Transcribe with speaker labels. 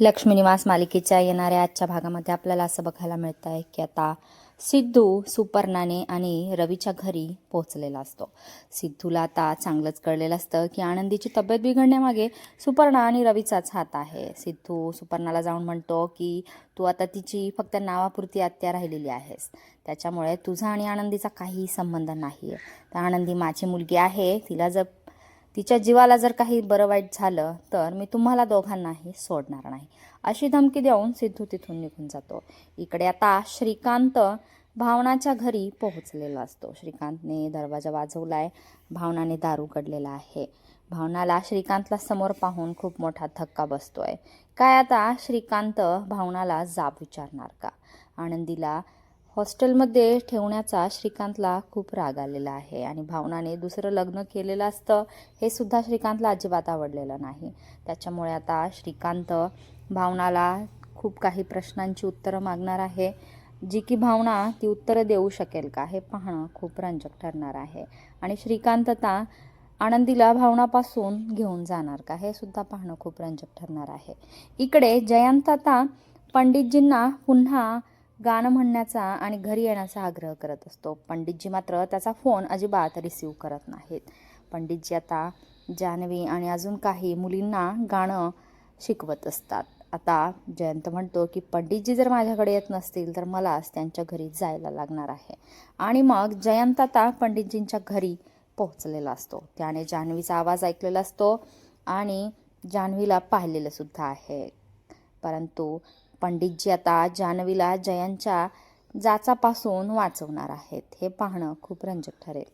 Speaker 1: लक्ष्मी निवास मालिकेच्या येणाऱ्या आजच्या भागामध्ये आपल्याला असं बघायला मिळत आहे की आता सिद्धू सुपर्णाने आणि रवीच्या घरी पोहोचलेला असतो. सिद्धूला आता चांगलंच कळलेलं असतं की आनंदीची तब्येत बिघडण्यामागे सुपर्णा आणि रवीचाच हात आहे. सिद्धू सुपर्णाला जाऊन म्हणतो की तू आता तिची फक्त नावापुरती आत्या राहिलेली आहेस, त्याच्यामुळे तुझा आणि आनंदीचा काहीही संबंध नाही आहे. तर आनंदी माझी मुलगी आहे, तिच्या जीवाला जर काही बरं वाईट झालं तर मी तुम्हाला दोघांनाही सोडणार नाही, अशी धमकी देऊन सिद्धू तिथून निघून जातो. इकडे आता श्रीकांत भावनाच्या घरी पोहोचलेला असतो. श्रीकांतने दरवाजा वाजवलाय. भावनाने दार उघडलेला आहे. भावनाला श्रीकांतला समोर पाहून खूप मोठा धक्का बसतोय. काय आता श्रीकांत भावनाला जाब विचारणार का? आनंदीला हॉस्टेलमध्ये ठेवण्याचा श्रीकांतला खूप राग आलेला आहे आणि भावनाने दुसरं लग्न केलेलं असतं हे सुद्धा श्रीकांतला अजिबात आवडलेलं नाही. त्याच्यामुळे आता श्रीकांत भावनाला खूप काही प्रश्नांची उत्तरं मागणार आहे, जी की भावना ती उत्तरं देऊ शकेल का हे पाहणं खूप रंजक ठरणार आहे. आणि श्रीकांत आता आनंदीला भावनापासून घेऊन जाणार का हे सुद्धा पाहणं खूप रंजक ठरणार आहे. इकडे जयंत आता पंडितजींना पुन्हा गाणं म्हणण्याचा आणि घरी येण्याचा आग्रह करत असतो. पंडितजी मात्र त्याचा फोन अजिबात रिसीव करत नाहीत. पंडितजी आता जान्हवी आणि अजून काही मुलींना गाणं शिकवत असतात. आता जयंत म्हणतो की पंडितजी जर माझ्याकडे येत नसतील तर मलाच त्यांच्या घरी जायला लागणार आहे. आणि मग जयंत आता पंडितजींच्या घरी पोहोचलेला असतो. त्याने जान्हवीचा आवाज ऐकलेला असतो आणि जान्हवीला पाहिलेलं सुद्धा आहे. परंतु पंडितजी आता जान्हवीला जयंतच्या जाचापासून वाचवणार आहेत हे पाहणं खूप रंजक ठरेल.